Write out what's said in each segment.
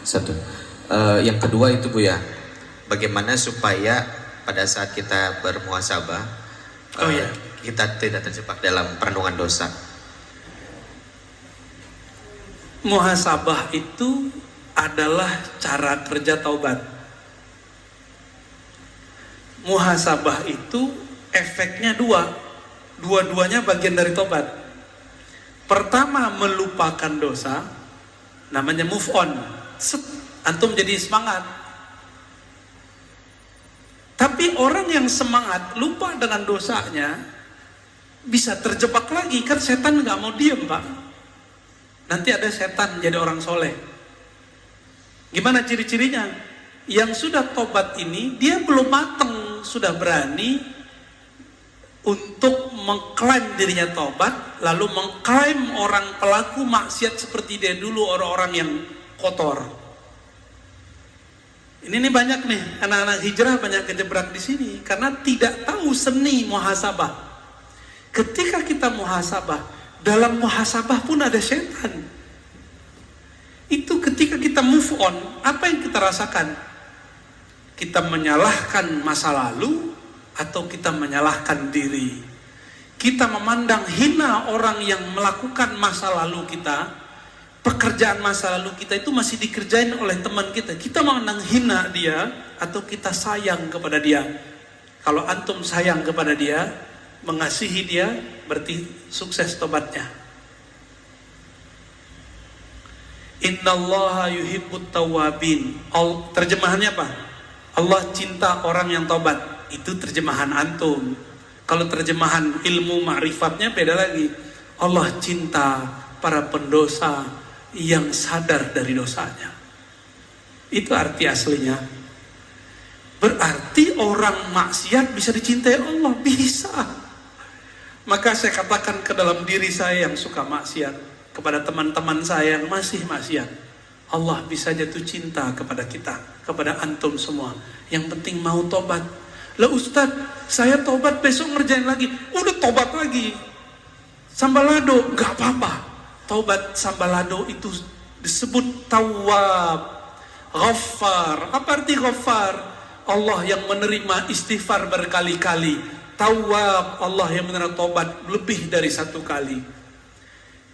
Satu. Yang kedua itu Bu ya, bagaimana supaya pada saat kita bermuhasabah, kita tidak terjebak dalam perenungan dosa. Muhasabah itu adalah cara kerja taubat. Muhasabah itu efeknya dua-duanya bagian dari taubat. Pertama, melupakan dosa, namanya move on. Antum jadi semangat. Tapi orang yang semangat lupa dengan dosanya bisa terjebak lagi, kan setan nggak mau diem Pak. Nanti ada setan jadi orang soleh. Gimana ciri-cirinya? Yang sudah tobat ini dia belum matang, sudah berani untuk mengklaim dirinya tobat, lalu mengklaim orang pelaku maksiat seperti dia dulu, orang-orang yang kotor. Ini banyak nih anak-anak hijrah banyak kejebak di sini karena tidak tahu seni muhasabah. Ketika kita muhasabah, dalam muhasabah pun ada setan. Itu ketika kita move on, apa yang kita rasakan? Kita menyalahkan masa lalu atau kita menyalahkan diri. Kita memandang hina orang yang melakukan masa lalu kita. Pekerjaan masa lalu kita itu masih dikerjain oleh teman kita. Kita memandang hina dia atau kita sayang kepada dia. Kalau antum sayang kepada dia, mengasihi dia, berarti sukses tobatnya. Innallaha yuhibbut tawwabin. Terjemahannya apa? Allah cinta orang yang tobat. Itu terjemahan antum. Kalau terjemahan ilmu ma'rifatnya beda lagi. Allah cinta para pendosa yang sadar dari dosanya. Itu arti aslinya. Berarti orang maksiat bisa dicintai Allah, bisa. Maka saya katakan ke dalam diri saya yang suka maksiat, kepada teman-teman saya yang masih maksiat, Allah bisa jatuh cinta kepada kita, kepada antum semua. Yang penting mau tobat. Lah Ustaz, saya tobat besok ngerjain lagi. Udah tobat lagi. Sambalado, gak apa-apa. Taubat sambalado itu disebut tawwab, ghaffar. Apa arti ghaffar? Allah yang menerima istighfar berkali-kali. Tawwab, Allah yang menerima taubat lebih dari satu kali.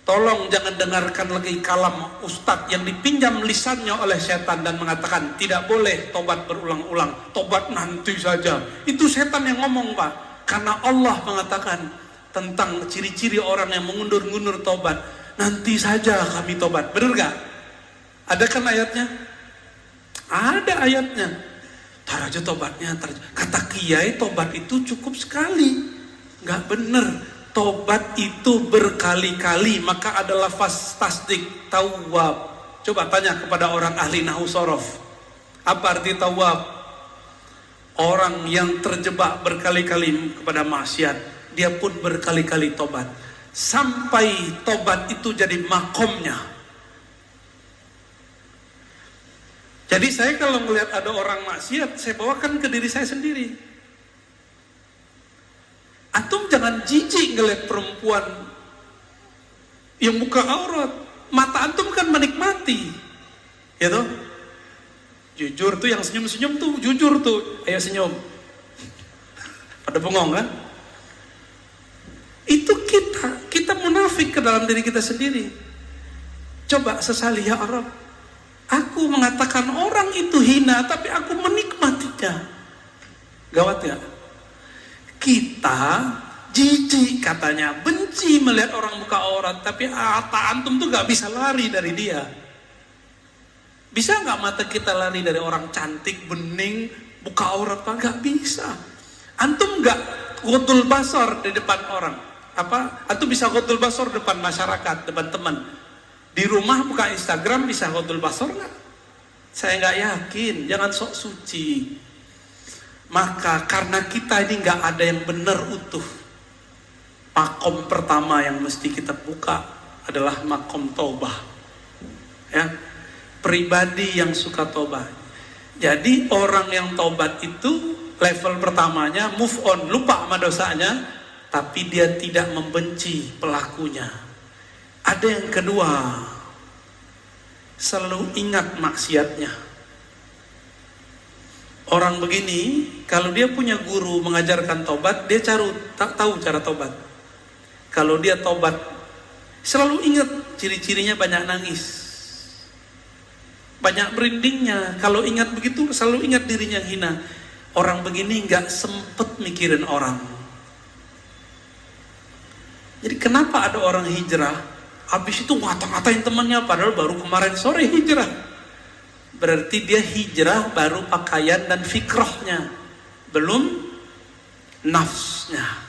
Tolong jangan dengarkan lagi kalam ustadz yang dipinjam lisannya oleh setan dan mengatakan tidak boleh tobat berulang-ulang, tobat nanti saja. Itu setan yang ngomong Pak. Karena Allah mengatakan tentang ciri-ciri orang yang mengundur-undur tobat, nanti saja kami tobat. Benar gak? Ada kan ayatnya? Ada ayatnya. Tar aja tobatnya. Kata kiai tobat itu cukup sekali. Gak bener. Tobat itu berkali-kali. Maka ada lafaz tasdik tawwab. Coba tanya kepada orang ahli nahwu sorof. Apa arti tawwab? Orang yang terjebak berkali-kali kepada maksiat, dia pun berkali-kali tobat. Sampai tobat itu jadi makomnya. Jadi saya kalau melihat ada orang maksiat, saya bawakan ke diri saya sendiri. Antum jangan jijik ngelihat perempuan yang buka aurat. Mata antum kan menikmati. Ya toh? Jujur tuh yang senyum-senyum tuh, jujur tuh. Ayo senyum. Pada bengong kan? Itu kita munafik ke dalam diri kita sendiri. Coba sesali ya Arab. Aku mengatakan orang itu hina, tapi aku menikmatinya. Gawat ya? Kita jijik katanya, benci melihat orang buka aurat, tapi mata antum tuh gak bisa lari dari dia. Bisa gak mata kita lari dari orang cantik, bening, buka aurat? Gak bisa. Antum gak ghadul basar di depan orang. Antum bisa ghadul basar depan masyarakat, depan teman. Di rumah buka Instagram bisa ghadul basar gak? Saya gak yakin, jangan sok suci. Maka karena kita ini gak ada yang benar utuh, makom pertama yang mesti kita buka adalah makom taubah. Ya, pribadi yang suka tobat. Jadi orang yang tobat itu level pertamanya move on, lupa sama dosanya, tapi dia tidak membenci pelakunya. Ada yang kedua, selalu ingat maksiatnya. Orang begini, kalau dia punya guru mengajarkan tobat, dia tahu cara tobat. Kalau dia tobat, selalu ingat ciri-cirinya, banyak nangis, banyak berindingnya. Kalau ingat begitu, selalu ingat dirinya yang hina. Orang begini nggak sempet mikirin orang. Jadi kenapa ada orang hijrah, habis itu ngata-ngatain temannya, padahal baru kemarin sore hijrah. Berarti dia hijrah baru pakaian dan fikrahnya, belum nafsnya.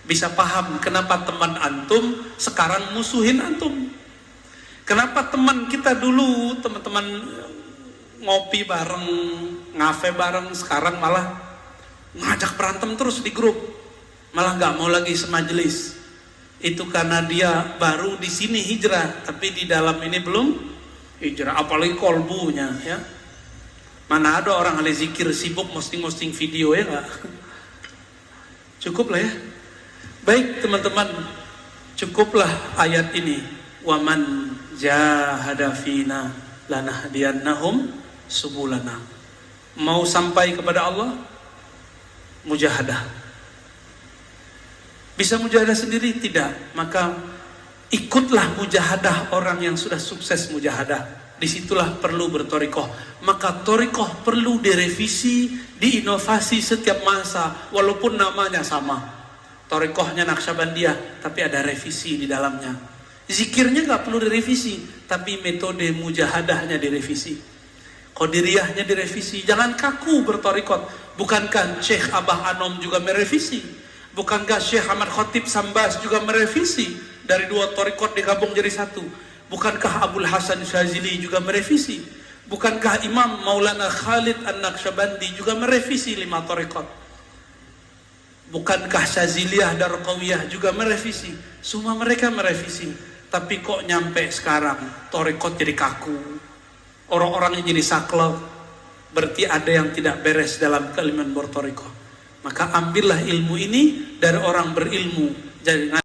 Bisa paham kenapa teman antum sekarang musuhin antum. Kenapa teman kita dulu, teman-teman ngopi bareng, ngafe bareng, sekarang malah ngajak berantem terus di grup, malah nggak mau lagi semajelis. Itu karena dia baru di sini hijrah, tapi di dalam ini belum hijrah, apalagi kolbunya ya. Mana ada orang ahli zikir sibuk posting video, ya nggak? Cukup lah ya. Baik teman-teman, cukuplah ayat ini. Waman jahada fina lanahdiyannahum subulana. Mau sampai kepada Allah, mujahadah. Bisa mujahadah sendiri? Tidak. Maka ikutlah mujahadah orang yang sudah sukses mujahadah. Disitulah perlu bertorikoh. Maka torikoh perlu direvisi, diinovasi setiap masa, walaupun namanya sama. Torikohnya Naqsyabandiyah, tapi ada revisi di dalamnya. Zikirnya nggak perlu direvisi, tapi metode mujahadahnya direvisi. Qadiriyahnya direvisi. Jangan kaku bertorikot. Bukankah Syekh Abah Anom juga merevisi? Bukankah Syekh Ahmad Khatib Sambas juga merevisi? Dari 2 torikot digabung jadi 1. Bukankah Abul Hasan Syazili juga merevisi? Bukankah Imam Maulana Khalid An-Naqsyabandi juga merevisi 5 torikot? Bukankah Syaziliyah Darqawiyah juga merevisi? Semua mereka merevisi. Tapi kok nyampe sekarang torikot jadi kaku, orang-orangnya jadi saklek. Berarti ada yang tidak beres dalam keilmuan bertorikoh. Maka ambillah ilmu ini dari orang berilmu. Jangan